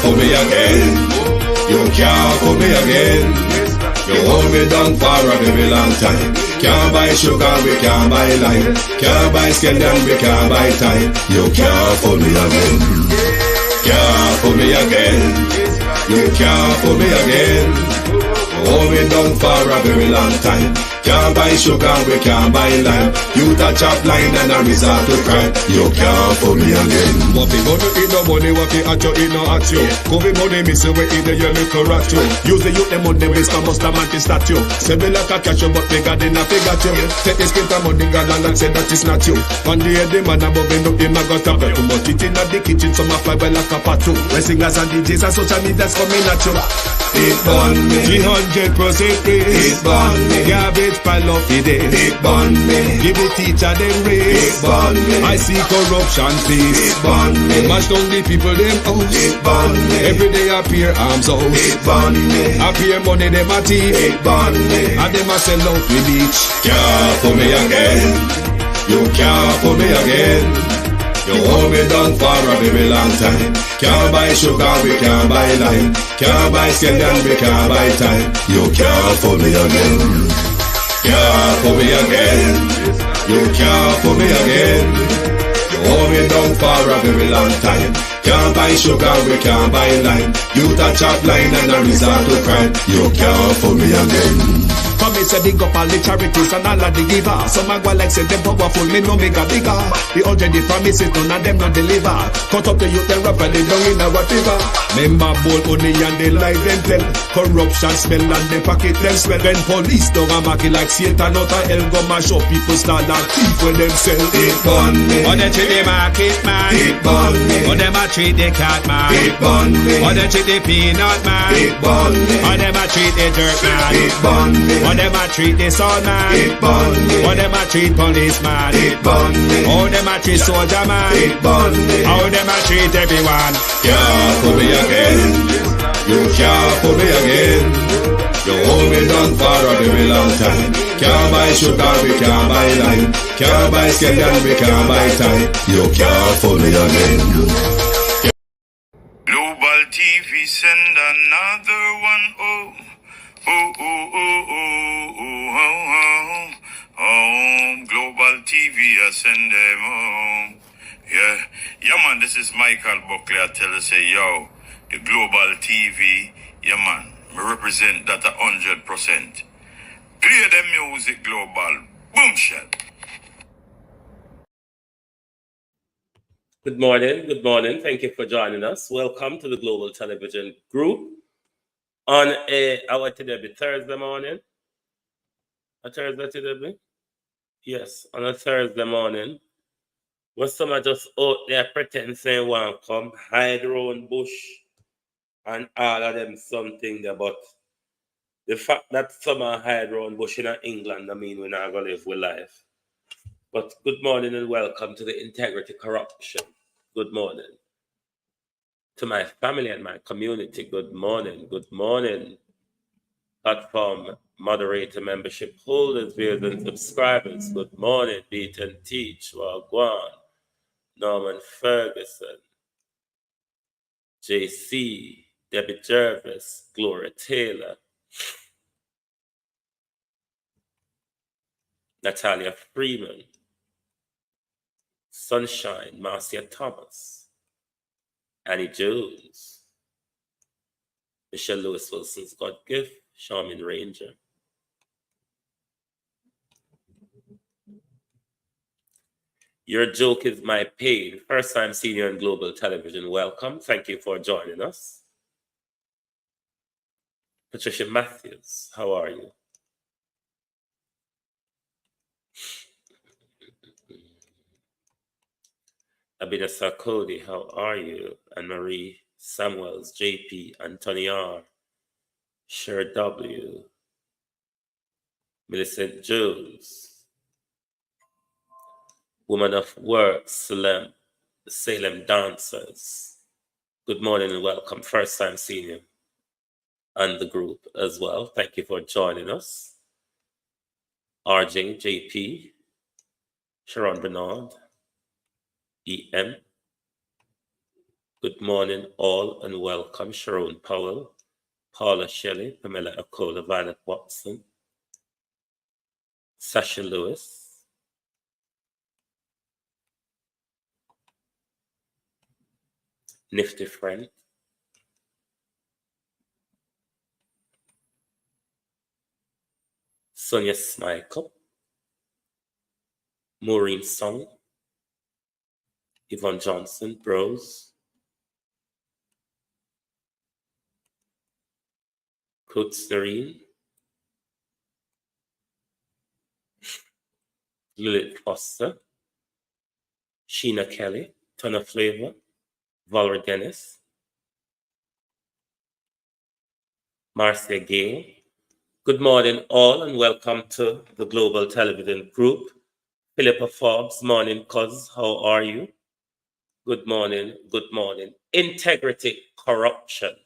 fool me again. You can't fool me again. You hold me down for a very long time. Can't buy sugar, we can't buy lime. Can't buy scandal, we can't buy time. You can't fool me again. Can't fool me again. You can't fool me again. Hold me down for a very long time. Can't buy sugar, we can't buy lime. You touch up line and a resort to crime. You can't fool me again. What people do in no money, what they at you, in no at you. Covid money, miss away in the year, little rat you. Use the youth, them money, waste, and must have statue. Say me like a catch you, but they got in a figure you. Take this print of money, God, and say that is not you. One day, the man above him, look him, I got a bed. Too much it in the kitchen, some fly by like a patu. When singers and DJs and social media's coming at you. It burn me. 300% free. It burn me. Garbage pile of the day. It burn me. Give the teacher them raise. It burn me. I see corruption please. It burn me. Mash down the people them house. It burn me. Every day appear arms out. It burn me. Appear money them a thief. It burn me. And them a sell out with each. Can't fool me again. You can't fool me again. You hold me down for a very long time. Can't buy sugar, we can't buy lime. Can't buy scandal, we can't buy time. You can't fool me again. Can't fool me again. You can't fool me again. You hold me down for a very long time. Can't buy sugar, we can't buy lime. You touch up line and a resort to crime. You can't fool me again. Come me say big up all the charities and all of the givers. Some a go like say them powerful, me no make a bigger. The 100 the promises, none of them not deliver. Cut up the youth, they rap and they down in a whatever. Member bold money and they lie them tell. Corruption smell and they pocket them swell. When police don't a market like Satan out of hell, go mash up people start and thief when them sell. It burn me. Or they treat the market man. It burn me. Or them a treat the cat man. It burn me. Or they treat the peanut man. It burn me. Or them a treat the dirt man. It burn me. Or them a treat the soul man. It burn me. Or them a treat policeman. It burn me. Or them a treat soldier man. It burn me. Or them a treat everyone. Can't fool me again. You can't fool me again. You hold me down for a very long time. Can't buy sugar, we can't buy lime. Can't buy scandal, we can't buy time. You can't fool me again. Global TV send another one. Oh, oh, oh, oh, oh, oh, oh, oh. Oh, Global TV, I send them home. Yeah, man, this is Michael Buckley. I tell you, say, yo, the Global TV, yeah, man, me represent that 100%. Play the music, Global. Boom shot. Good morning. Good morning. Thank you for joining us. Welcome to the Global Television Group on our today Thursday morning. A Thursday today? Yes, on a Thursday morning. When someone just out there pretend saying want come hide around bush and all of them something there, but the fact that someone hide around bush in England, I mean we're not gonna live with life. But good morning and welcome to the Integrity Corruption. Good morning. To my family and my community, good morning. Good morning. Platform moderator, membership holders, viewers and subscribers, good morning. Beat and Teach, Wagwan, Norman Ferguson, JC, Debbie Jervis, Gloria Taylor, Natalia Freeman, Sunshine, Marcia Thomas, Annie Jones, Michelle Lewis Wilson's God Gift, Charmin Ranger. Your joke is my pain. First time seeing you on Global Television. Welcome. Thank you for joining us. Patricia Matthews, how are you? Abida Sarkodi, how are you? And Marie Samuels, JP, Anthony R, Sher W, Millicent Jones, Woman of Work, Salem Dancers. Good morning and welcome. First time seeing you and the group as well. Thank you for joining us. RJ, JP, Sharon Bernard, EM, Good morning, all, and welcome. Sharon Powell, Paula Shelley, Pamela Akola, Violet Watson, Sasha Lewis, Nifty Friend, Sonia Smykup, Maureen Song, Yvonne Johnson, Bros, Coates Noreen, Lilith Foster, Sheena Kelly, Tonna Flavor, Valerie Dennis, Marcia Gale. Good morning, all, and welcome to the Global Television Group. Philippa Forbes, morning, cuz. How are you? Good morning, good morning. Integrity, corruption.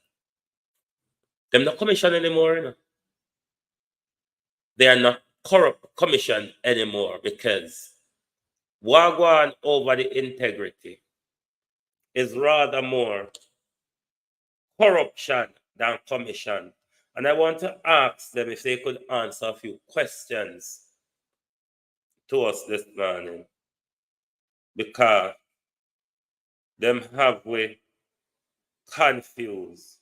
Them not commission anymore, you know. They are not corrupt commission anymore because wagwan over the integrity is rather more corruption than commission. And I want to ask them if they could answer a few questions to us this morning, because them have we confused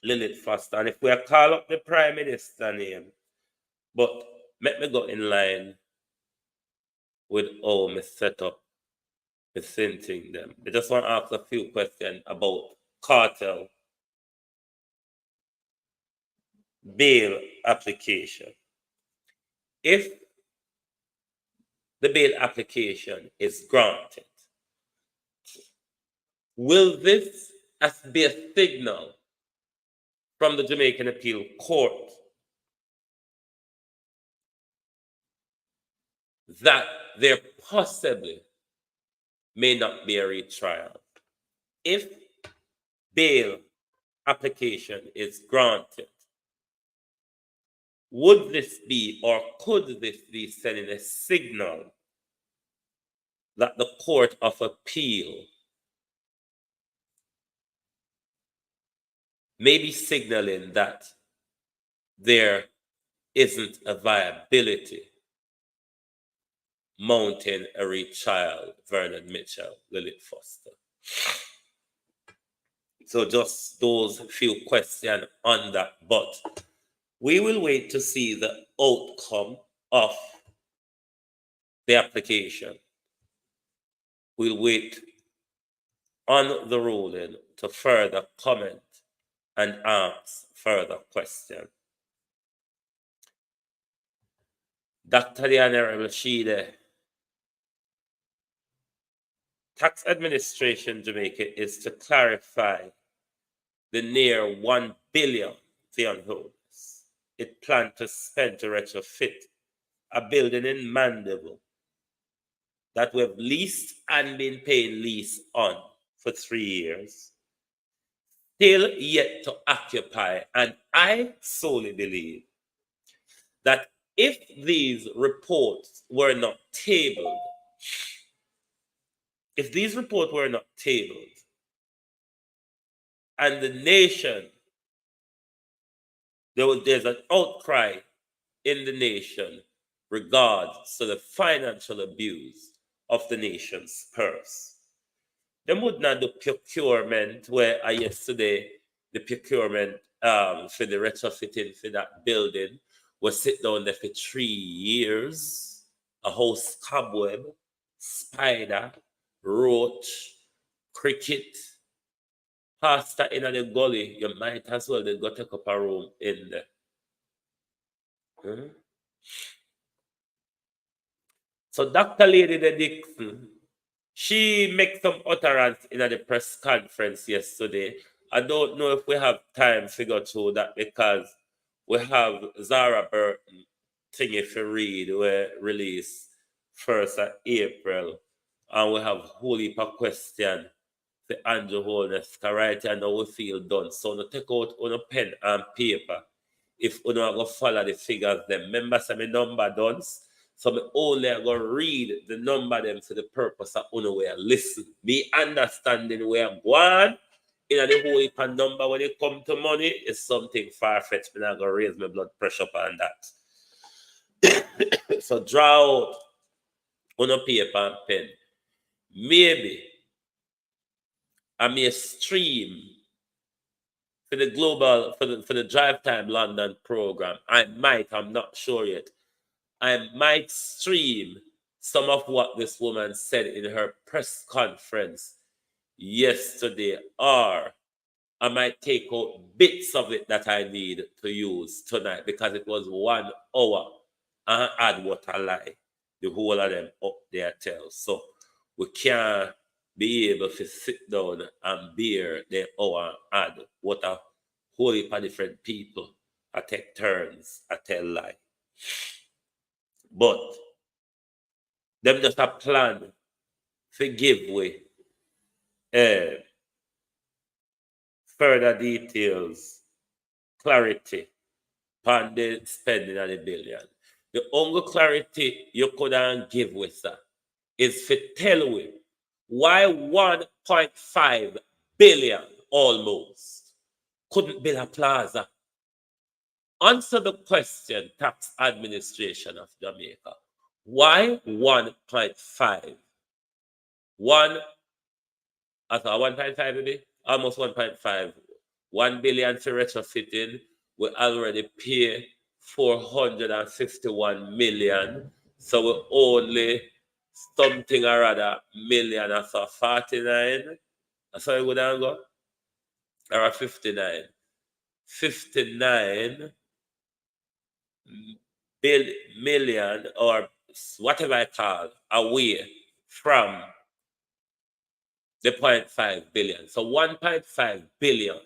Lilith Foster. And if we call up the Prime Minister name, but let me go in line with how me set up the thing them. I just want to ask a few questions about cartel bail application. If the bail application is granted, will this be a signal from the Jamaican Appeal Court that there possibly may not be a retrial? If bail application is granted, would this be, or could this be sending a signal that the Court of Appeal may be signaling that there isn't a viability mounting a retrial Vernon Mitchell, Lilith Foster? So just those few questions on that, but we will wait to see the outcome of the application. We'll wait on the ruling to further comment and ask further questions. Dr. Diana Rashida, Tax Administration Jamaica is to clarify the near $1 billion on Holness. It planned to spend to retrofit a building in Mandeville that we've leased and been paying lease on for 3 years, still yet to occupy. And I solely believe that if these reports were not tabled, and the nation, there's an outcry in the nation regards to the financial abuse of the nation's purse, they would not do procurement where yesterday the procurement for the retrofitting for that building was sit down there for 3 years. A house cobweb, spider, roach, cricket, pastor in the gully. You might as well they go take up a room in there. So Dr. Lady Dixon, she makes some utterance in the press conference yesterday. I don't know if we have time to go through that because we have Zara Burton thing if you read, we release 1st of April, and we have whole heap of question for Andrew Holness, right here now we feel done. So no take out on a pen and paper if you don't go follow the figures them. Remember some number done. So me only I go read the number them for the purpose of unaware. Listen, me understanding where I'm going in the whole heap of number when it come to money is something far-fetched. Me not gonna raise my blood pressure on that. So draw out on a paper and pen. Maybe I may stream for the global for the Drive Time London program. I'm not sure yet. I might stream some of what this woman said in her press conference yesterday, or I might take out bits of it that I need to use tonight because it was 1 hour and add what I lie. The whole of them up there tell. So we can't be able to sit down and bear the hour and add what a whole heap of different people I take turns, I tell lie. But them just a plan to give way further details, clarity on the spending of the billion. The only clarity you could give with that is to tell we why 1.5 billion almost couldn't build a plaza. Answer the question, tax administration of Jamaica. Why 1.5? I thought 1.5 maybe? Almost 1.5. 1 billion for retrofitting. We already pay 451 million. So we only something or other million. I saw 49. I saw it go down go. Or 59. 59 million or whatever I call away from the 0.5 billion. So 1.5 billion.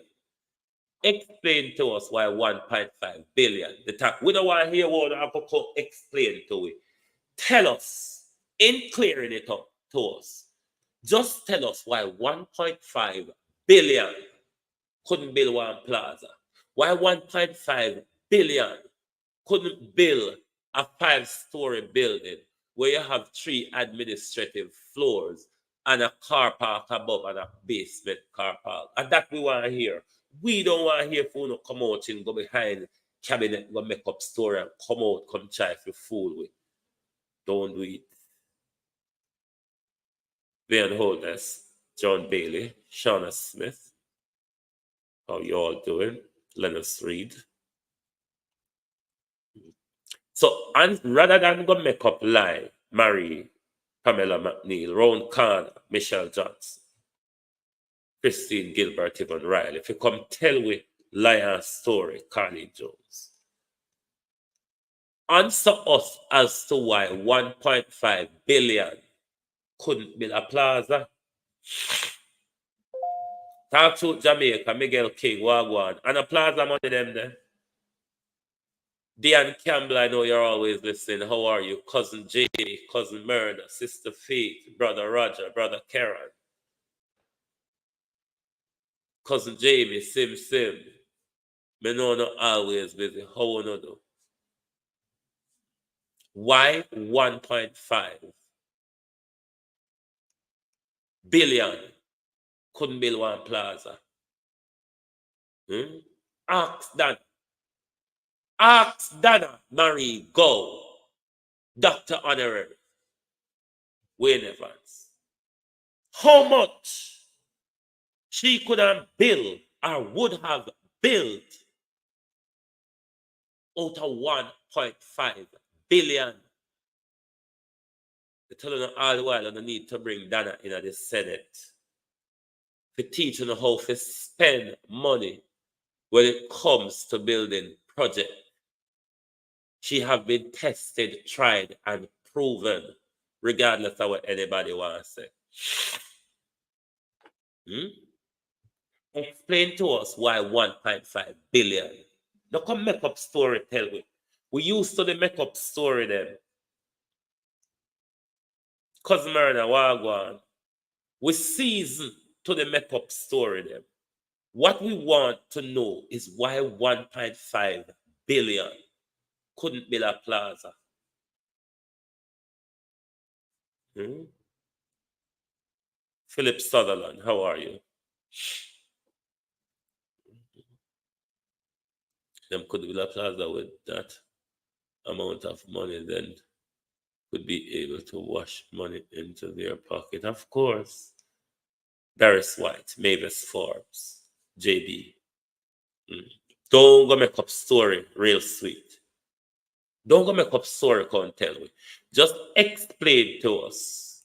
Explain to us why 1.5 billion. The tax. We don't want to hear what I could explain to it. Tell us, in clearing it up to us, just tell us why 1.5 billion couldn't build one plaza. Why 1.5 billion couldn't build a 5-story building where you have 3 administrative floors and a car park above and a basement car park. And that we want to hear. We don't want to hear for no come out and go behind cabinet, go make up story and come out, come try to fool with. Don't do it. Leon Holness, John Bailey, Shauna Smith. How you all doing? Let us read. So, and rather than go make up lie, Marie, Pamela McNeil, Ron Khan, Michelle Johnson, Christine Gilbert, Yvonne Riley, if you come tell we liar story, Carly Jones. Answer us as to why 1.5 billion couldn't build a plaza. Talk to Jamaica, Miguel King, Wagwan, and a plaza money them there. Diane Campbell, I know you're always listening. How are you? Cousin Jamie, Cousin Myrna, Sister Faith, Brother Roger, Brother Karen. Cousin Jamie, Sim. Me know not always busy. How wanna do? Why 1.5 billion couldn't build one plaza? Ask that. Ask Dana Marie Go, Dr. Honorary, Wayne Evans. How much she could have built or would have built out of 1.5 billion. They tell you all the while you need to bring Dana in the Senate to teach you how to spend money when it comes to building projects. She have been tested, tried, and proven, regardless of what anybody wants to say. Explain to us why 1.5 billion. Now come make up story, tell me. We used to the make up story them. Cousin Myrna, Wagwan. We season to the make up story them. What we want to know is why 1.5 billion couldn't build a plaza. Philip Sutherland, how are you? Them could build a plaza with that amount of money, then could be able to wash money into their pocket. Of course. Darius White, Mavis Forbes, JB. Don't go make up story real sweet. Don't go make up story, can't tell me. Just explain to us.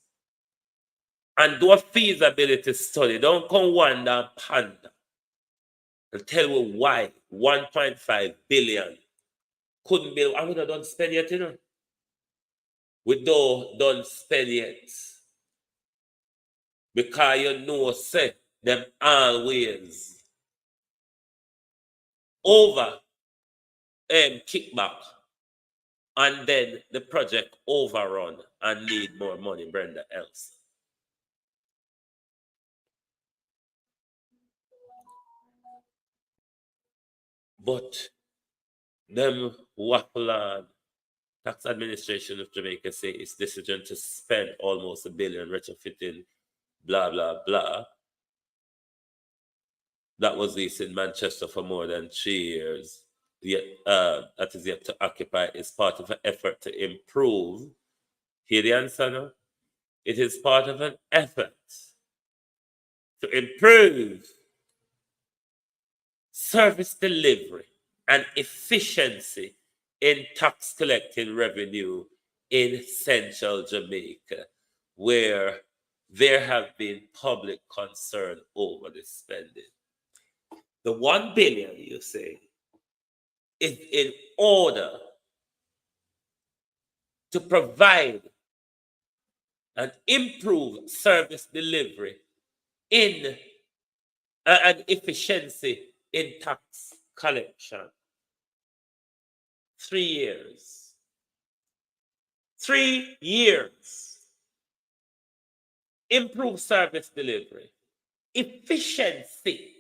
And do a feasibility study. Don't come wonder and ponder. And tell me why 1.5 billion couldn't build. I would have done spend yet, you know. We don't spend yet. Because you know, say, them always over kickback. And then the project overrun and need more money, Brenda else. But them waffle tax administration of Jamaica say it's decision to spend almost $1 billion retrofitting, blah, blah, blah. That was leased in Manchester for more than 3 years. Yet, that is yet to occupy is part of an effort to improve. Hear the answer now? It is part of an effort to improve service delivery and efficiency in tax collecting revenue in central Jamaica, where there have been public concern over the spending. The 1 billion, you say, is in order to provide and improve service delivery in and efficiency in tax collection. 3 years. 3 years. Improve service delivery. Efficiency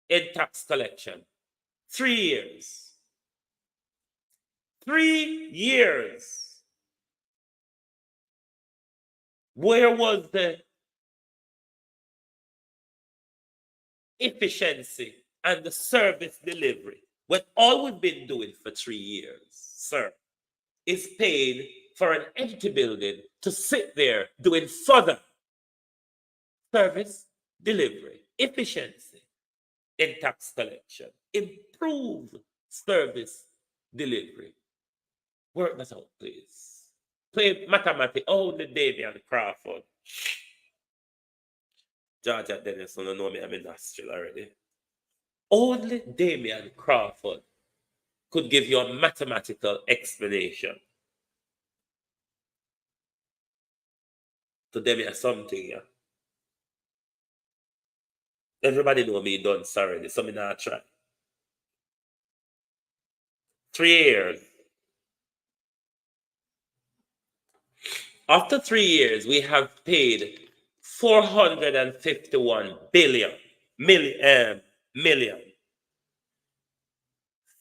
in tax collection. 3 years. 3 years. Where was the efficiency and the service delivery when all we've been doing for 3 years, sir, is paying for an empty building to sit there doing further service delivery, efficiency in tax collection, improve service delivery. Work that out, please. Play mathematics. Oh, the Damian Crawford. Georgia Dennis don't know me, I'm in Nashville already. Only Damian Crawford could give you a mathematical explanation to them something, yeah. Everybody know me done already, so me not try. 3 years. After 3 years, we have paid 451 million.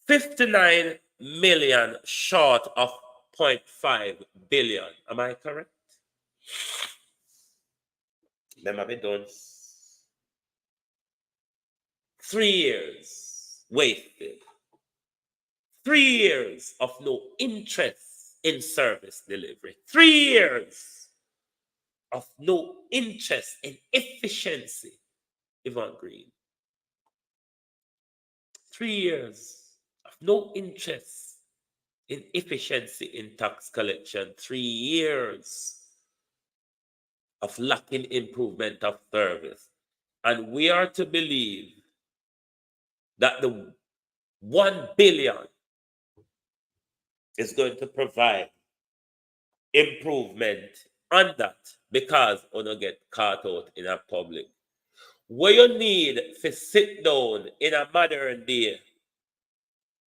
59 million short of 0.5 billion. Am I correct? Them have been done. 3 years wasted. 3 years of no interest in service delivery. 3 years of no interest in efficiency. Yvonne Green. 3 years of no interest in efficiency in tax collection. 3 years of lacking improvement of service. And we are to believe that the 1 billion is going to provide improvement on that because we don't get caught out in a public. Where you need to sit down in a modern day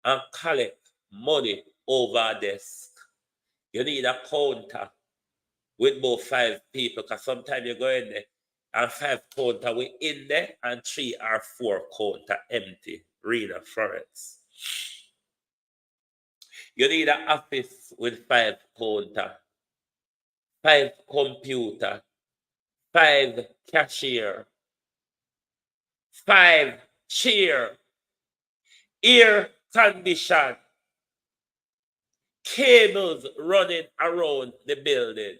and collect money over a desk. You need a counter with about 5 people because sometimes you go in there and 5 counter we in there and 3 or 4 counter empty. Rena Florence. You need an office with 5 counter 5 computer, 5 cashier, 5 chair, air condition, cables running around the building.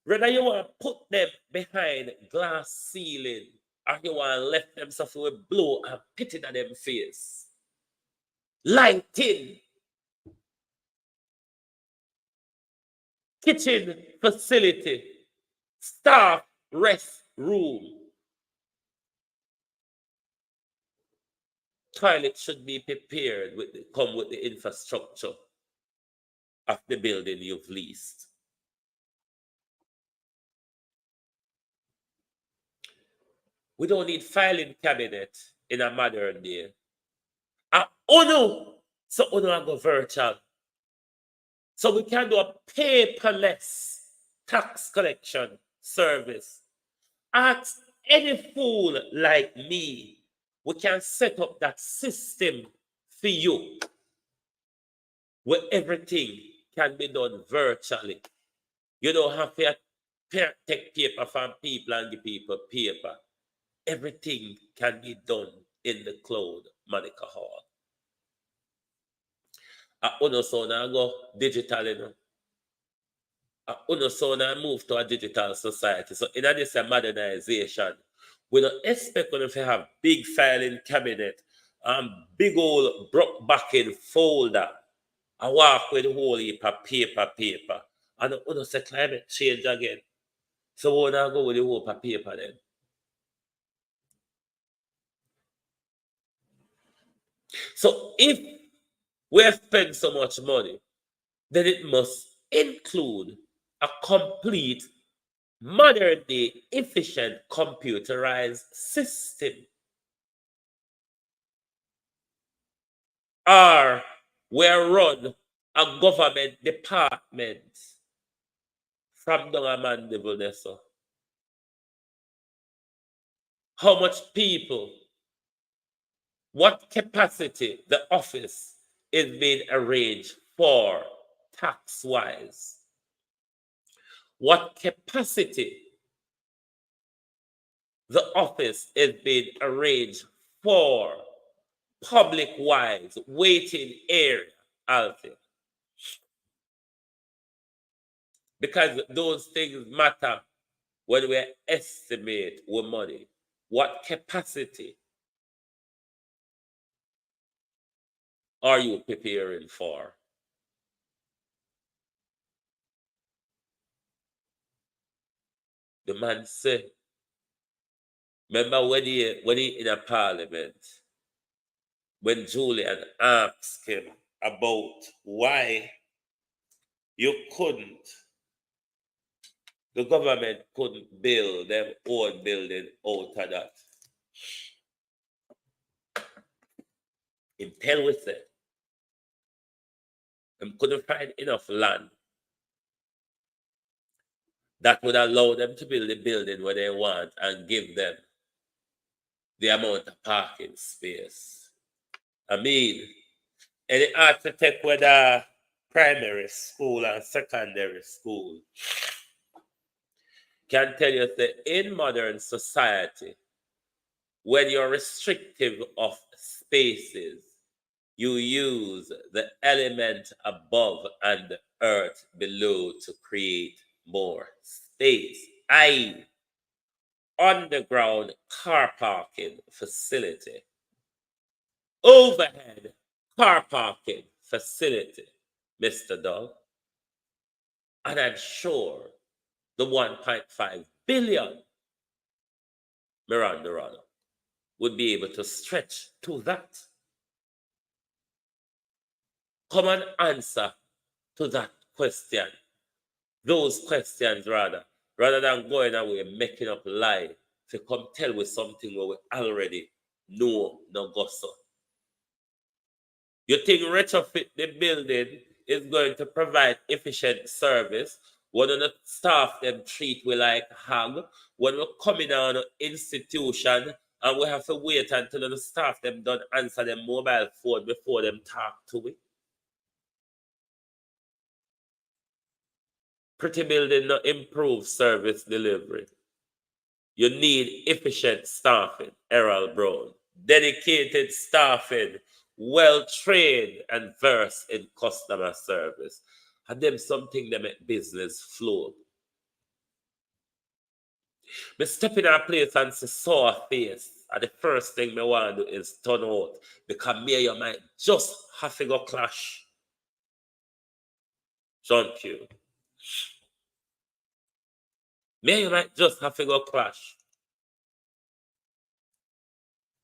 Whether you want to put them behind glass ceiling or you want to let them suffer with blow and pit it at them face. Lighting, kitchen facility, staff rest room. Toilet should be prepared come with the infrastructure of the building you've leased. We don't need filing cabinet in a modern day. So uno go virtual. So we can do a paperless tax collection service. Ask any fool like me. We can set up that system for you where everything can be done virtually. You don't have to take paper from people and give people paper. Everything can be done in the cloud, Monica Hall. So now go digital, you know. So now move to a digital society. So in this modernization, we don't expect them to have big filing cabinet and big old broke backing folder. I walk with a whole heap of paper. And say climate change again. So we now go with the whole paper then. So if we have spent so much money, then it must include a complete, modern-day, efficient, computerized system. Or we're run a government department from down a mandible there, so. How much people, what capacity the office is being arranged for tax-wise? What capacity the office is being arranged for public-wise, waiting area, Alfie? Because those things matter when we estimate our money. What capacity are you preparing for? The man said, remember when he in a parliament, when Julian asked him about why the government couldn't build their own building out of that. He tell us that they couldn't find enough land that would allow them to build the building where they want and give them the amount of parking space. I mean, any architect with a primary school and secondary school can tell you that in modern society, when you're restrictive of spaces, you use the element above and the earth below to create more space, i.e., underground car parking facility, overhead car parking facility, Mr. Dog. And I'm sure the 1.5 billion Miranda Rana would be able to stretch to that. Come and answer to that question. Those questions rather than going away making up lie to come tell with something where we already know no gossip. You think retrofit the building is going to provide efficient service when the staff them treat we like hog, when we come in on an institution and we have to wait until the staff them don't answer their mobile phone before them talk to it? Pretty building no improve service delivery. You need efficient staffing, Errol Brown. Dedicated staffing, well-trained and versed in customer service. And them something that make business flow. Me step in a place and see saw a face. And the first thing me want to do is turn out. Because me and you might just have to go clash. John Q. Me and you might just have to go clash.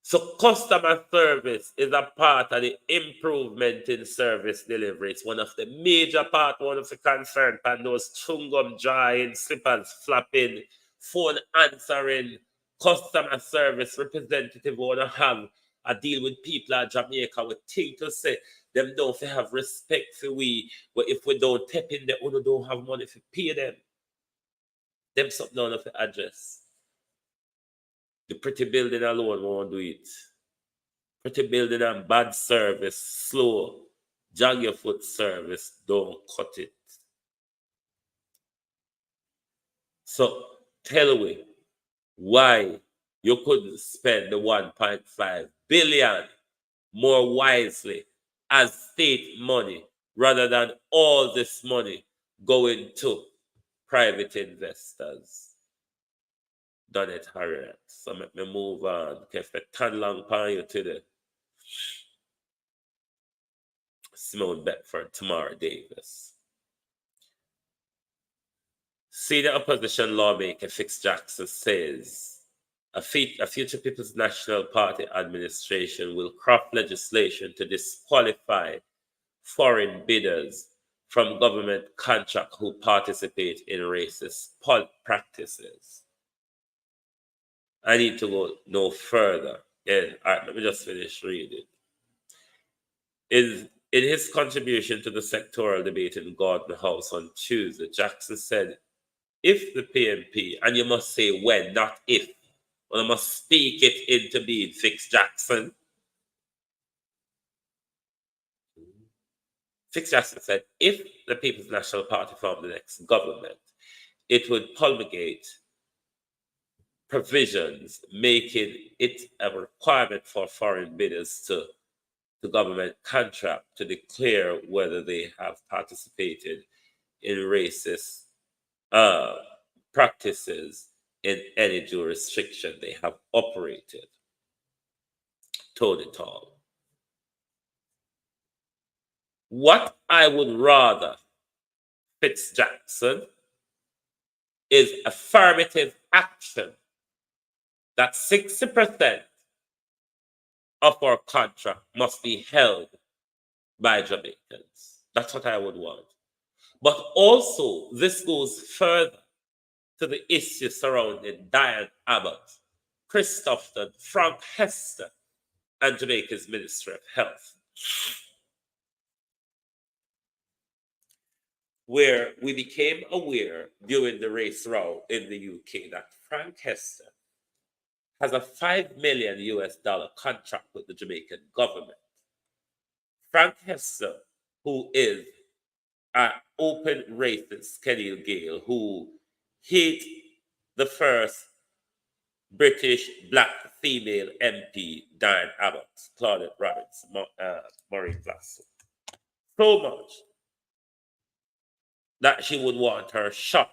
So customer service is a part of the improvement in service delivery. It's one of the major part, one of the concern, and those chewing-gum drying, slippers flapping, phone answering, customer service representative want to have a deal with people at Jamaica with things to say. Them don't have respect for we, but if we don't tap in, they don't have money to pay them. Them something down of the address. The pretty building alone won't do it. Pretty building and bad service, slow, jog your foot service, don't cut it. So tell me why you couldn't spend the 1.5 billion more wisely as state money rather than all this money going to private investors. Done it, Harriet. So let me move on. If I turn long upon you today. Simone Bedford, Tamara Davis. Senior opposition lawmaker Fix Jackson says a future People's National Party administration will craft legislation to disqualify foreign bidders from government contract who participate in racist practices. I need to go no further. Yeah, all right, let me just finish reading. In his contribution to the sectoral debate in Gordon House on Tuesday, Jackson said, if the PNP, and you must say when, not if, well, I must speak it into being, Fix Jackson. Fix Jackson said, if the People's National Party formed the next government, it would promulgate provisions making it a requirement for foreign bidders to the government contract to declare whether they have participated in racist practices in any jurisdiction they have operated. Told it all. What I would rather, Fitz Jackson, is affirmative action that 60% of our contract must be held by Jamaicans. That's what I would want. But also, this goes further to the issue surrounding Diane Abbott, Christopher, Frank Hester, and Jamaica's Ministry of Health, where we became aware during the race row in the UK that Frank Hester has a $5 million contract with the Jamaican government. Frank Hester, who is an open racist, Kenny Gale, who hit the first British black female MP, Diane Abbott, Claudette Roberts, Maureen Glass, so much that she would want her shot,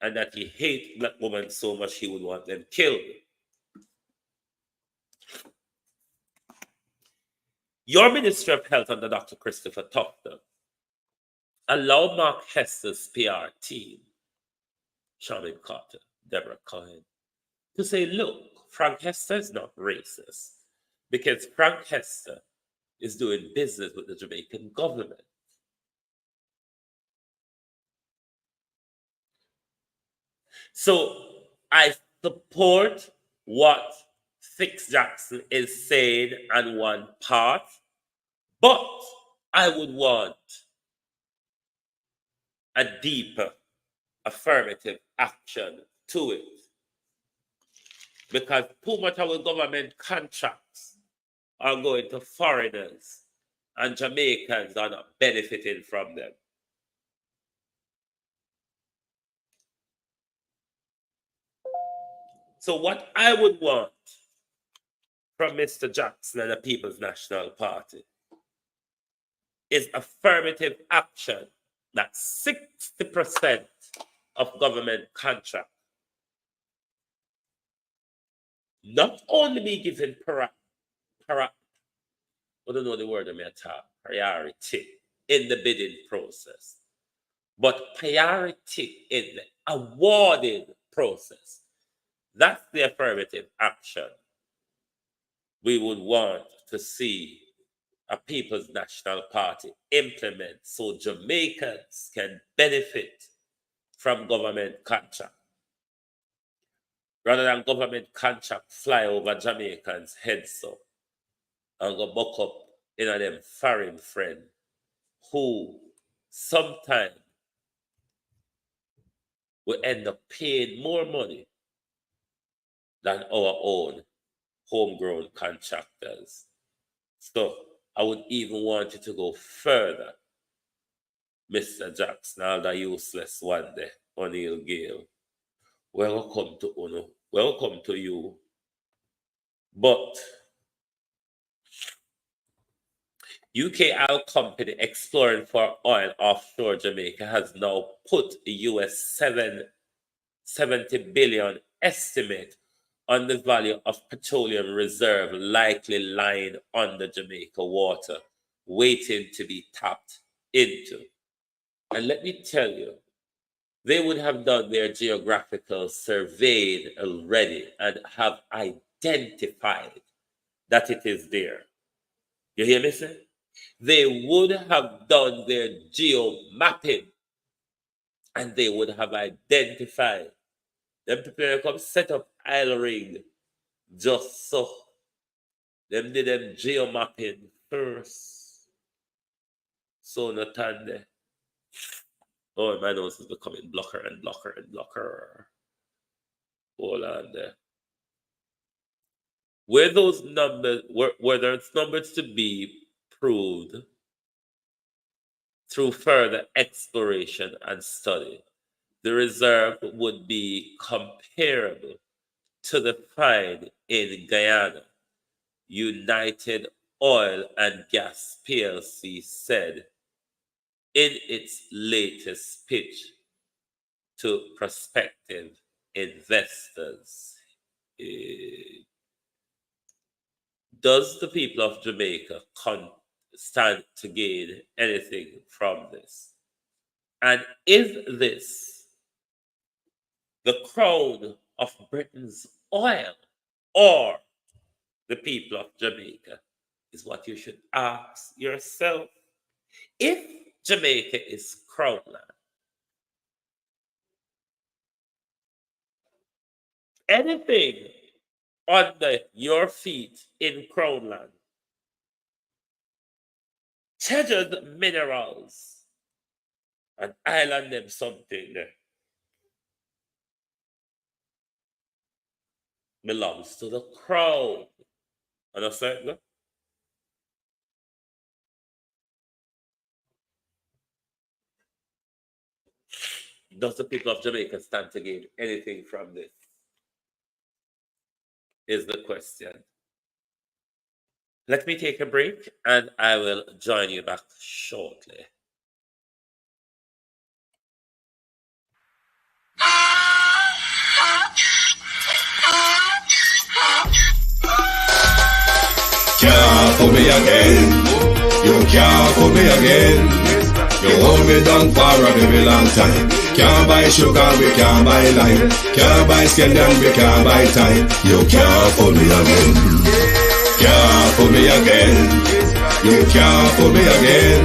and that he hates black women so much he would want them killed. Your Ministry of Health under Dr. Christopher Tufton allowed Mark Hester's PR team, Charmaine Carter, Deborah Cohen, to say, look, Frank Hester is not racist because Frank Hester is doing business with the Jamaican government. So I support what Fix Jackson is saying on one part, but I would want a deeper affirmative action to it. Because too much of our government contracts are going to foreigners, and Jamaicans are not benefiting from them. So what I would want from Mr. Jackson and the People's National Party is affirmative action that 60% of government contract not only be given I don't know the word I may talk, priority in the bidding process, but priority in the awarding process. That's the affirmative action we would want to see a People's National Party implement so Jamaicans can benefit from government contract. Rather than government contract fly over Jamaicans' heads so and go buck up in a them foreign friend who sometimes will end up paying more money than our own homegrown contractors. So I would even want you to go further, Mr. Jackson, all the useless one there, O'Neill Gale. Welcome to Uno. Welcome to you. But UK oil company exploring for oil offshore Jamaica has now put a US $70 billion estimate on the value of petroleum reserve likely lying under Jamaica water, waiting to be tapped into. And let me tell you, they would have done their geographical survey already and have identified that it is there. You hear me say? They would have done their geo mapping and they would have identified. Them people come set up oil rig just so. Them did them geo mapping first. So Nathan, oh, my nose is becoming blocker and blocker and blocker. Hold on there. Were those numbers, were those numbers to be proved through further exploration and study, the reserve would be comparable to the find in Guyana, United Oil and Gas PLC said in its latest pitch to prospective investors. Does the people of Jamaica stand to gain anything from this? And is this the crown of Britain's oil or the people of Jamaica? Is what you should ask yourself. If Jamaica is crown land, anything under your feet in crown land, treasured minerals, and island them something there, belongs to the crown. Understand? Does the people of Jamaica stand to gain anything from this? Is the question. Let me take a break and I will join you back shortly. Can't fool me again. You can't fool me again. You hold me down for a very long time. Can't buy sugar, we can't buy lime. Can't buy scandal, we can't buy time. You can't fool me again. Can't fool me again. You can't fool me again.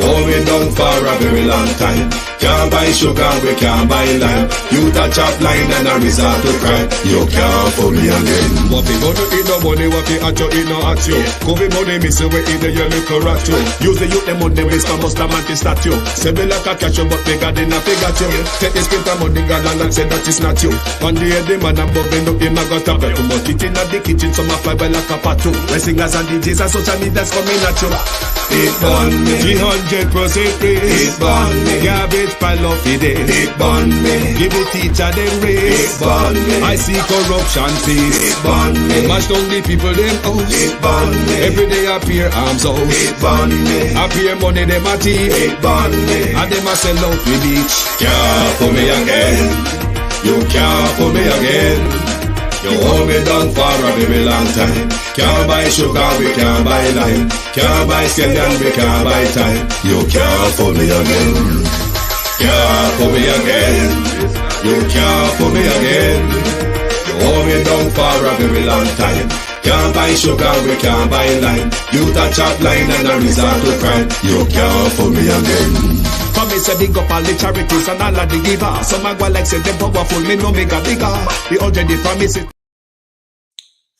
Hold me down for a very long time. Can't buy sugar, we can't buy lime. You touch up line and I resort to crime. You can't fool me again. What we gonna eat no money, what we at you, eat no at you. COVID money, miss away in the yellow rat you. Use the youth, the money, waste my must have manti statue. Say me like a catch you, but they got enough, they got you. Take this print of money, gal and say that is not you. One day the man above me, look him, I got a bet. Too much it in the kitchen, so I fly by like a patu. My singers and DJs and social media's coming at you. It burn me. 300% free. It burn me. Garbage youth pile up it day. It burn me. Give the teacher them raise. It burn me. I see corruption peace. It burn me. Mash down the people them house. It burn me. Every day appear arms out. It burn me. Appear money them a thief. It burn me. And them a sell out the beach. Can't for me again. You can't for me again. You hold me down for a very long time. Can't buy sugar, we can't buy lime. Can't buy scandal, we can't buy time. You can't for me again. Can't for me again. You can't for me again. You hold me down for a very long time. Can't buy sugar, we can't buy lime. You touch up line and a resort to crime. You can't for me again. Come me say big up all the charities and all of the givers. Some a go like say them powerful, me no make a bigger. The already promises.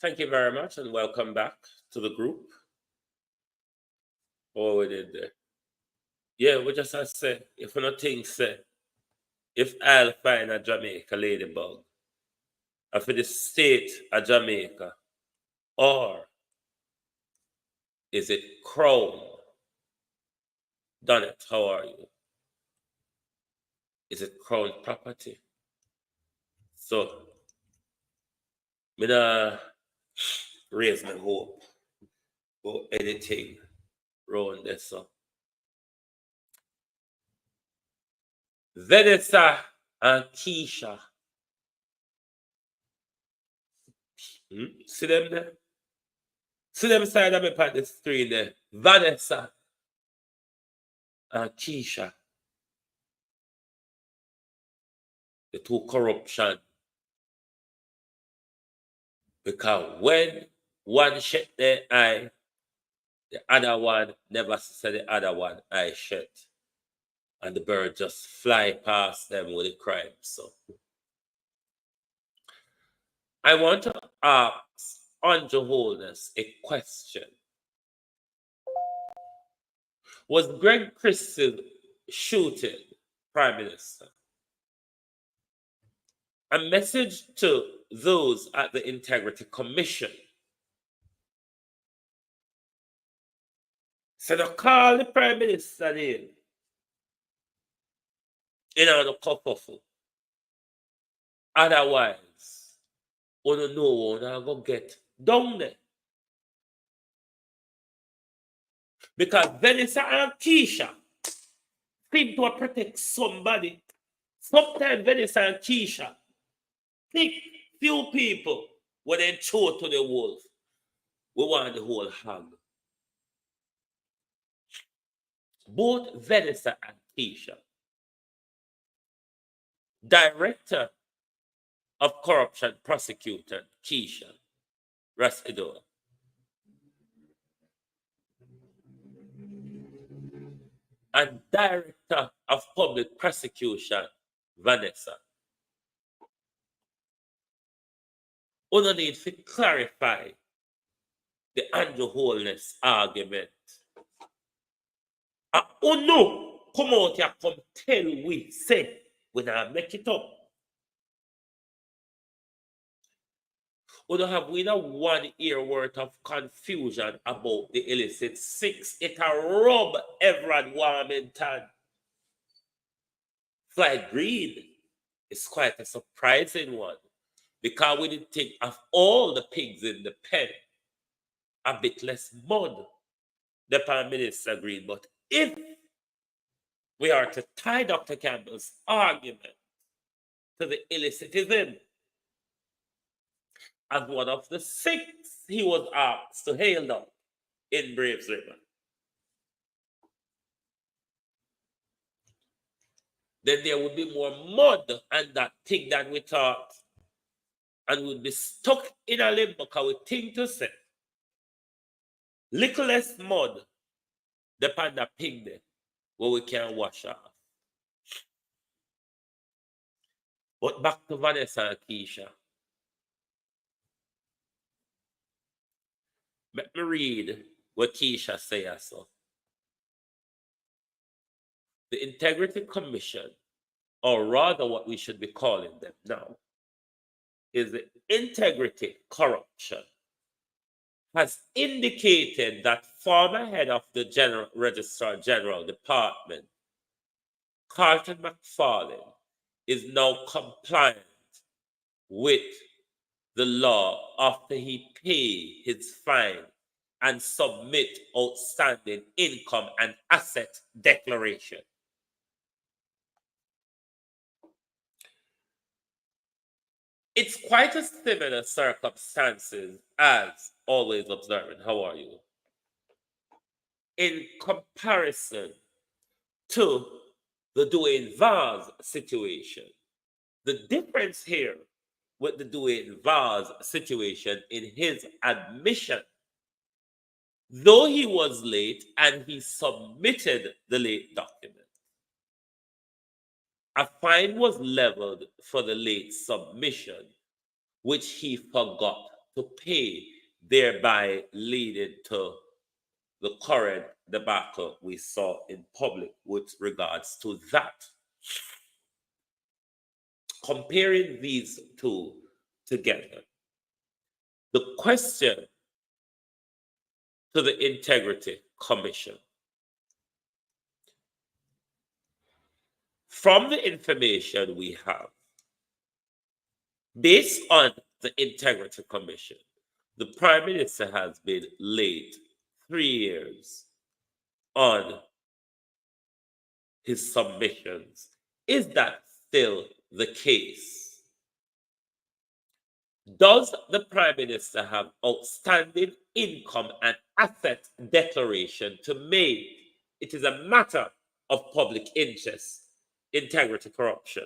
Thank you very much and welcome back to the group. Oh, we did there. Yeah, we just have to say, if we not think say, if I'll find a Jamaica ladybug, or for the state of Jamaica, or is it Crown? Done it, how are you? Is it Crown property? So, me nah raise my hope for anything around this. So. Vanessa and Keisha. See them there? See them side of me on the screen there. Vanessa and Keisha. The two corruption. Because when one shut their eye, the other one never said the other one eye shut. And the bird just fly past them with a crime. So I want to ask Andrew Holness a question. Was Greg Christie shooting Prime Minister a message to those at the Integrity Commission? So they call the Prime Minister in order to cup off. Otherwise, we don't know what we're going to get down there. Because Vanessa and Keisha seem to protect somebody. Sometimes Vanessa and Keisha pick few people when they throw to the wolf. We want the whole hog. Both Vanessa and Keisha, Director of Corruption Prosecutor Keisha Rasidor, and Director of Public Prosecution Vanessa. We don't need to clarify the Andrew Holness argument. Oh no, come out here, come tell we, say, we don't make it up. We don't have 1 year worth of confusion about the illicit 6. It a rub everyone Warmington. Fly green is quite a surprising one. Because we didn't think of all the pigs in the pen, a bit less mud. The Prime Minister agreed. But if we are to tie Dr. Campbell's argument to the illicitivism, as one of the 6 he was asked to hail down in Braves River, then there would be more mud and that thing that we thought, and would be stuck in a limbo because we think to say, little less mud, depend the pig there, where we can wash off. But back to Vanessa and Keisha. Let me read what Keisha says. So. The Integrity Commission, or rather what we should be calling them now, is the Integrity Corruption, has indicated that former head of the Registrar General Department, Carlton McFarlane is now compliant with the law after he pay his fine and submit outstanding income and asset declaration. It's quite a similar circumstances as always observing. How are you? In comparison to the Dwayne Vaz situation, the difference here with the Dwayne Vaz situation in his admission, though he was late and he submitted the late document, a fine was leveled for the late submission, which he forgot to pay, thereby leading to the current debacle we saw in public with regards to that. Comparing these two together, the question to the Integrity Commission, from the information we have, based on the Integrity Commission, the Prime Minister has been late 3 years on his submissions. Is that still the case? Does the Prime Minister have outstanding income and asset declaration to make? It is a matter of public interest, integrity, corruption,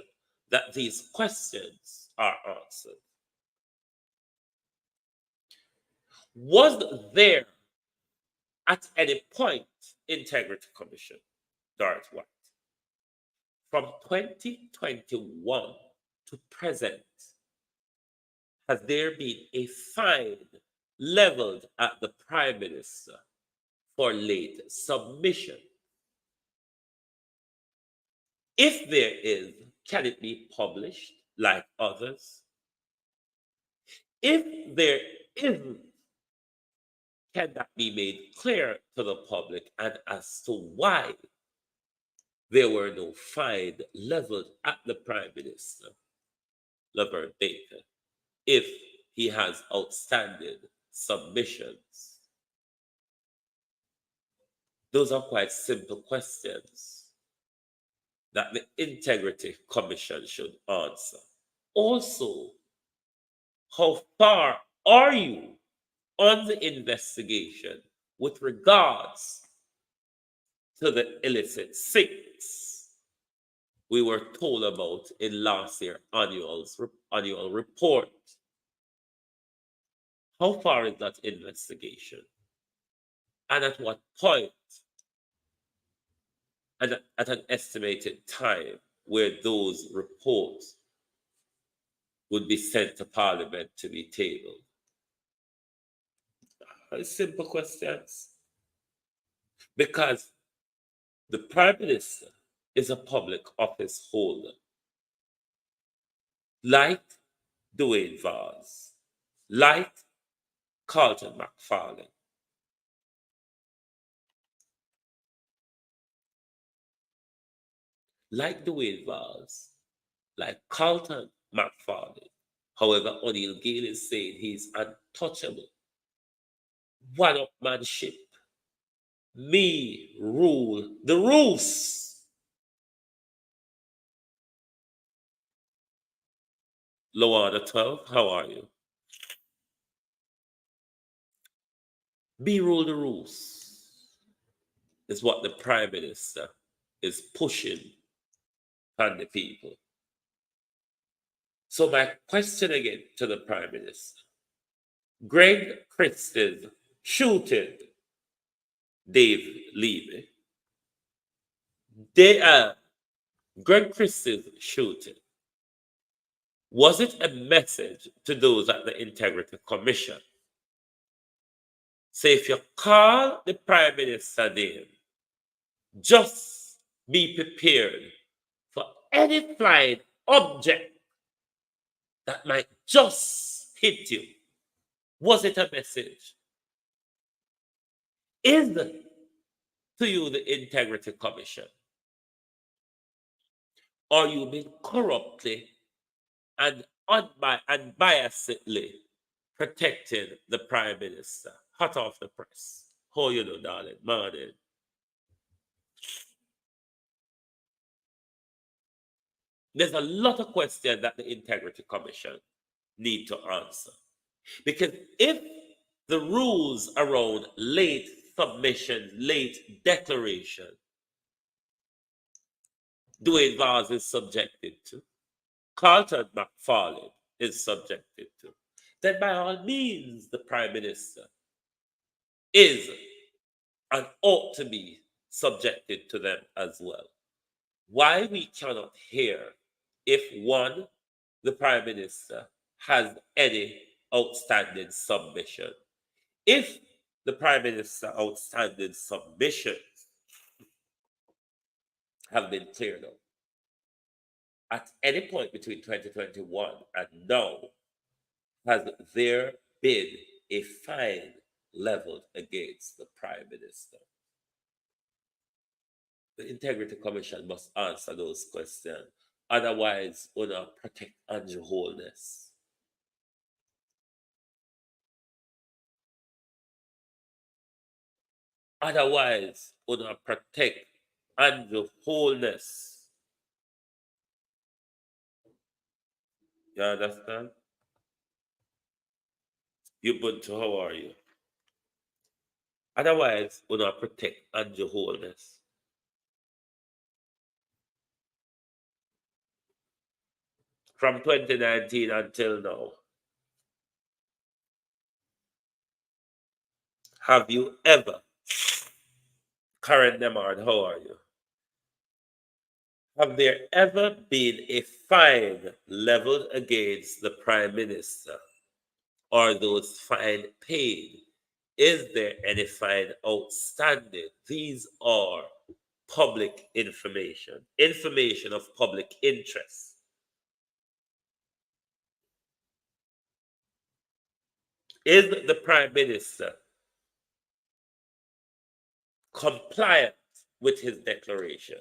that these questions are answered. Was there at any point, Integrity Commission, Darth White, from 2021 to present, has there been a fine leveled at the Prime Minister for late submission? If there is, can it be published like others? If there isn't, can that be made clear to the public and as to why there were no fines leveled at the Prime Minister, Laverne Baker, if he has outstanding submissions? Those are quite simple questions that the Integrity Commission should answer. Also, how far are you on the investigation with regards to the illicit sinks we were told about in last year's annual report? How far is that investigation? And at what point, and at an estimated time, where those reports would be sent to Parliament to be tabled? Simple questions. Because the Prime Minister is a public office holder, like Dwayne Vaz, like Carlton McFarlane. Like Dwayne Vaz, like Carlton McFarlane. However, O'Neill Gale is saying he's untouchable. One-upmanship. Me rule the rules. Lowana 12, how are you? Me rule the rules is what the Prime Minister is pushing on the people. So my question again to the Prime Minister: Greg Christie's shooting Dave Levy. Greg Christie's shooting. Was it a message to those at the Integrity Commission? Say, if you call the Prime Minister name, just be prepared for any flying object that might just hit you. Was it a message? Is to you the Integrity Commission or you've been corruptly and unbiasedly protecting the Prime Minister. Hot off the press. How you do, darling? Morning. There's a lot of questions that the Integrity Commission need to answer. Because if the rules around late submission, late declaration, Dwayne Vaz is subjected to, Carlton McFarlane is subjected to, then by all means the Prime Minister is and ought to be subjected to them as well. Why we cannot hear if one, the Prime Minister, has any outstanding submission. If the Prime Minister outstanding submissions have been cleared up at any point between 2021 and now, has there been a fine leveled against the Prime Minister? The Integrity Commission must answer those questions. Otherwise, we'll not protect Andrew Holness. Otherwise, we'll not protect Andrew Holness. You understand? Ubuntu, how are you? Otherwise, we'll not protect Andrew Holness. From 2019 until now, have you ever, Karen Nemard, how are you? Have there ever been a fine leveled against the Prime Minister? Are those fines paid? Is there any fine outstanding? These are public information, information of public interest. Is the Prime Minister compliant with his declaration?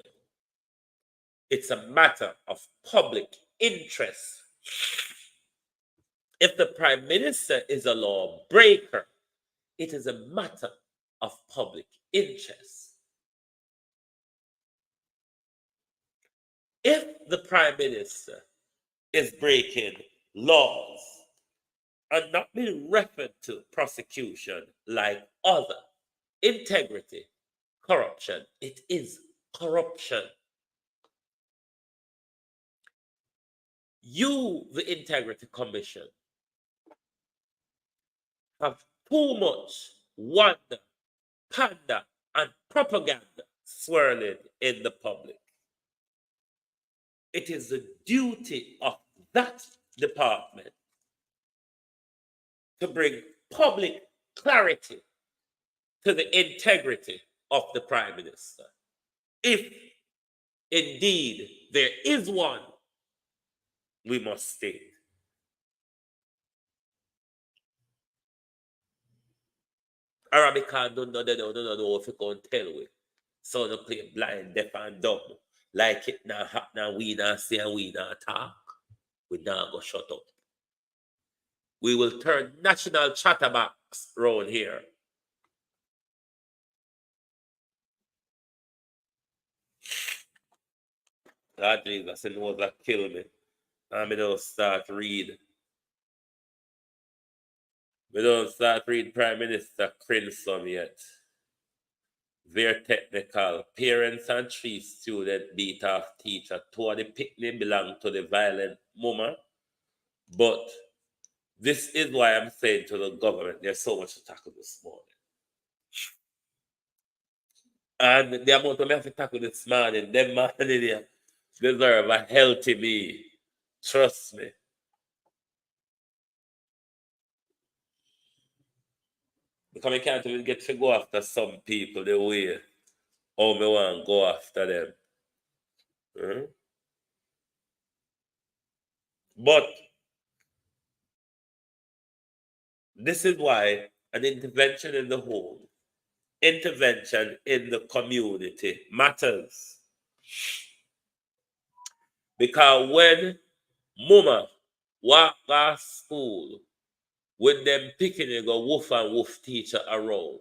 It's a matter of public interest. If the Prime Minister is a lawbreaker, it is a matter of public interest. If the Prime Minister is breaking laws and not being referred to prosecution like other integrity, corruption, it is corruption. You, the Integrity Commission, have too much wonder, pander, and propaganda swirling in the public. It is the duty of that department to bring public clarity to the integrity of the Prime Minister. If indeed there is one, we must state. Arabica don't know if you can tell we. So they play blind, deaf, and dumb. Like it now happen, we not say and we not talk. We not go shut up. We will turn national chatterbacks around here. God Jesus, it knows that kill me. And I don't start read. We don't start read Prime Minister Crimson yet. Very technical. Parents and 3 students beat off teacher. 2 of the picnic belong to the violent mama. But this is why I'm saying to the government, there's so much to tackle this morning. And the amount of me have to tackle this morning, them man there deserve a healthy me. Trust me. Because I can't even get to go after some people the way how me want to go after them. But this is why an intervention in the home, intervention in the community matters. Because when mama walk to school, when them picking go woof and woof teacher around,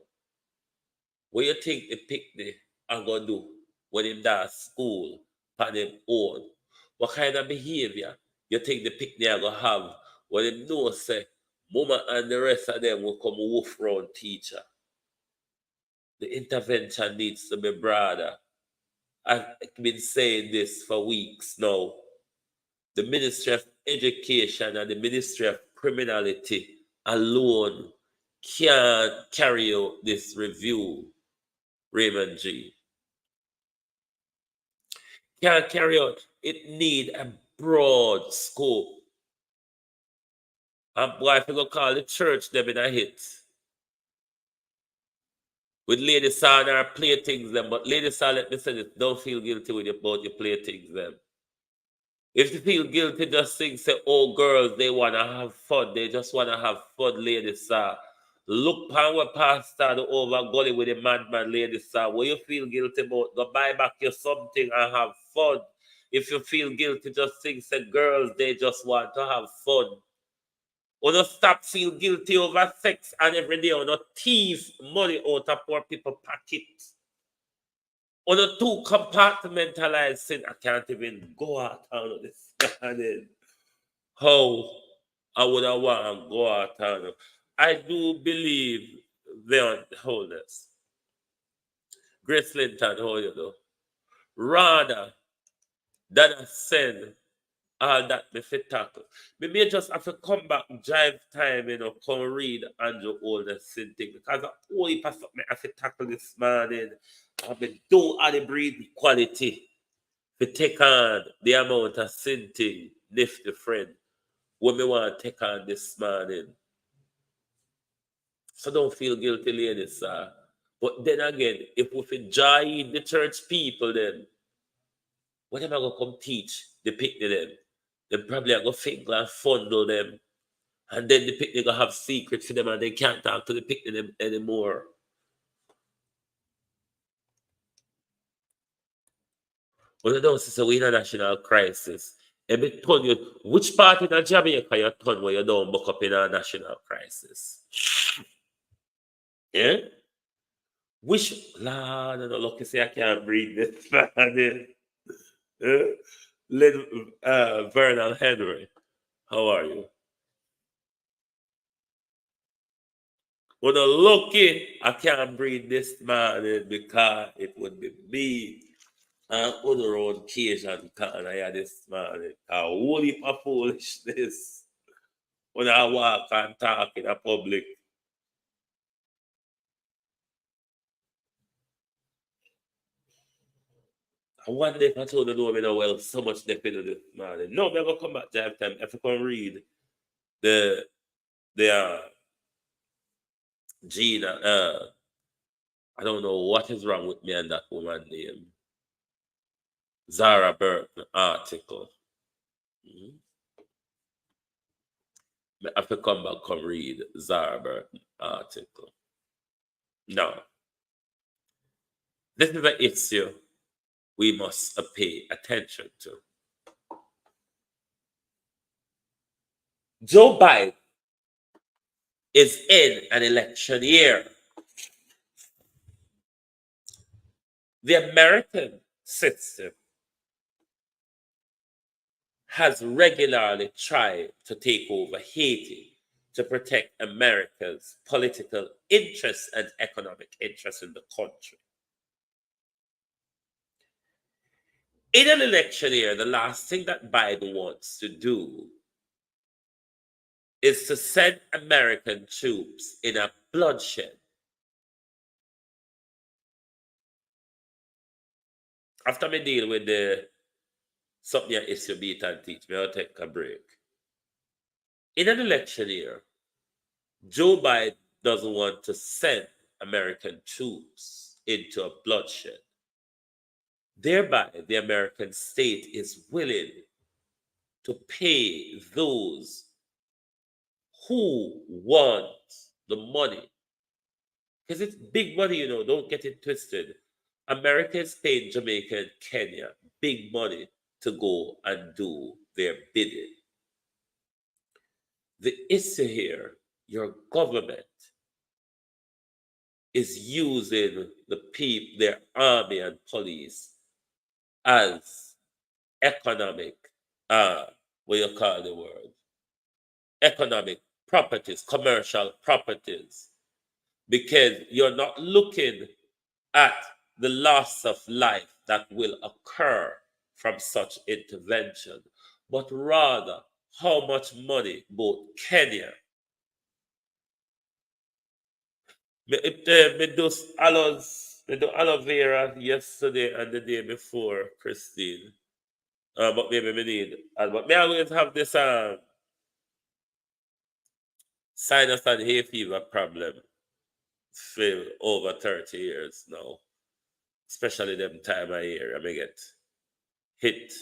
what you think the picnic are gonna do when him da school on them own? What kind of behavior you think the picnic are gonna have when him know say mama and the rest of them will come woof round teacher? The intervention needs to be broader. I've been saying this for weeks now. The Ministry of Education and the Ministry of Criminality alone can't carry out this review, Raymond G. Can't carry out. It need a broad scope. And boy, if you go call the church, them in a hit. With Lady Saw and her playthings them, but Lady Saw, let me say this, don't feel guilty with about your playthings them. If you feel guilty, just think, say, oh, girls, they want to have fun. They just want to have fun, Lady Saw. Look pan what pastor the over gully with the madman, Lady Saw. What you feel guilty about, go buy back your something and have fun. If you feel guilty, just think, say, girls, they just want to have fun. Or not stop feel guilty over sex and every day, or not thief money out of poor people pocket. On a too compartmentalized sin, I can't even go out on this morning. How I would have want to go out on. I do believe they're Holness. Grace Linton, how you do? Rather than I send all that me fit tackle. Me may just have to come back, drive time, come read Andrew Holness thing. Because I only pass up me have to tackle this morning. I've been do all the breed quality to take on the amount of sinting nifty friend what me want to take on this morning. So don't feel guilty, ladies, sir. But then again, if we enjoy the church people, then what am I going to come teach the picnic them? They probably are going to think and fondle them. And then the picnic going to have secrets for them and they can't talk to the picnic them anymore. But I don't see so we in a national crisis. Every turn you, which part in Jamaica you turn where you don't buck up in a national crisis? Yeah? Which Lord, I don't lucky say I can't breathe this man. Vernon Henry, how are you? When I'm lucky, I can't breathe this morning because it would be me and other own occasion can I had this morning. A whole heap of foolishness when I walk and talk in a public. I wonder if I told you know me now well so much they feel this morning. No, I'm gonna come back drive time if I can read the Gina I don't know what is wrong with me and that woman name. Zara Burton article. Mm-hmm. I have to come back and read Zara Burton article. Now, this is an issue we must pay attention to. Joe Biden is in an election year. The American system has regularly tried to take over Haiti to protect America's political interests and economic interests in the country. In an election year, the last thing that Biden wants to do is to send American troops in a bloodshed. After me deal with the something issue beat and teach me, I'll take a break. In an election year, Joe Biden doesn't want to send American troops into a bloodshed. Thereby, the American state is willing to pay those who want the money. Because it's big money, don't get it twisted. America is paying Jamaica and Kenya big money to go and do their bidding. The issue here, your government is using the people, their army and police, as economic, what you call the word, economic properties, commercial properties, because you're not looking at the loss of life that will occur from such intervention, but rather how much money both Kenya, me do aloe vera yesterday and the day before, Christine. But maybe we need, but me always have this sinus and hay fever problem for over 30 years now, especially them time of year. I may get hit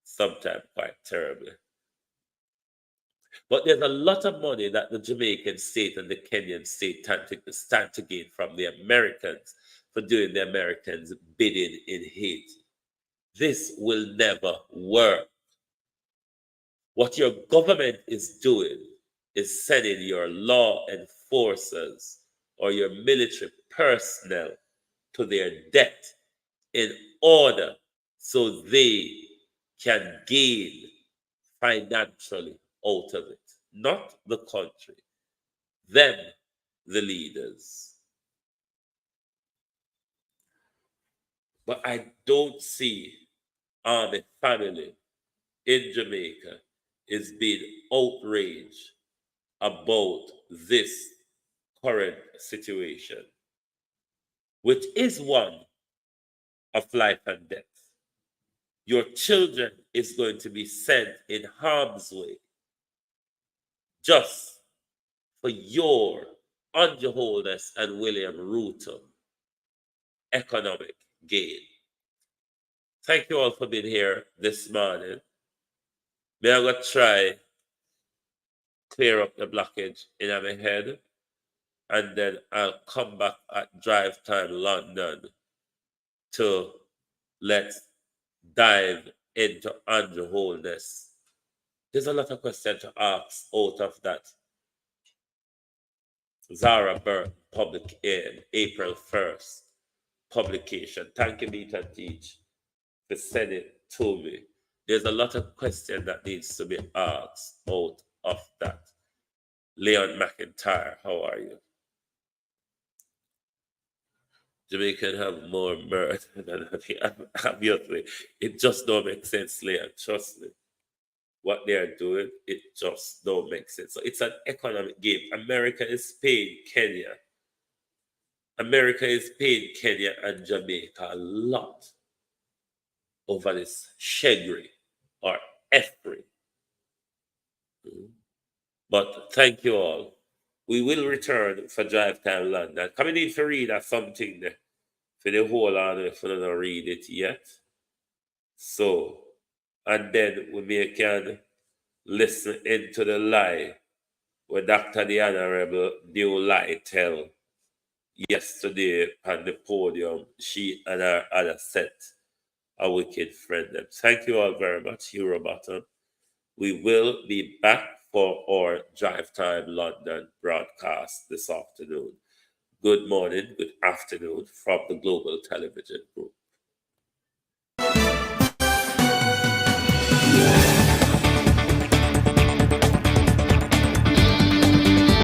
sometimes quite terribly. But there's a lot of money that the Jamaican state and the Kenyan state stand to gain from the Americans for doing the Americans' bidding in Haiti. This will never work. What your government is doing is sending your law enforcers or your military personnel to their death in order so they can gain financially out of it. Not the country, them, the leaders. But I don't see Army family in Jamaica is being outraged about this current situation, which is one of life and death. Your children is going to be sent in harm's way just for your Andrew Holness and William Ruto economic gain. Thank you all for being here this morning. May I go try clear up the blockage in my head, and then I'll come back at Drive Time London to let's dive into Andrew Holness. There's a lot of questions to ask out of that Zara Burton public in April 1st publication. Thank you, Meet and Teach, for sending it to me. There's a lot of questions that needs to be asked out of that. Leon McIntyre, how are you? Jamaican have more murder than obviously. It just don't make sense, Leon. Trust me. What they are doing, it just don't make sense. So it's an economic game. America is paying Kenya. America is paying Kenya and Jamaica a lot over this shegri or effery. But thank you all. We will return for Drive Time London. Coming in to read something there for the whole order if you don't read it yet. So, and then we can listen into the lie where Dr. the Honorable New Lie tell yesterday on the podium, she and her other set a wicked friend. Thank you all very much, Hero Bottom. We will be back for our Drive Time London broadcast this afternoon. Good morning, good afternoon from the Global Television Group.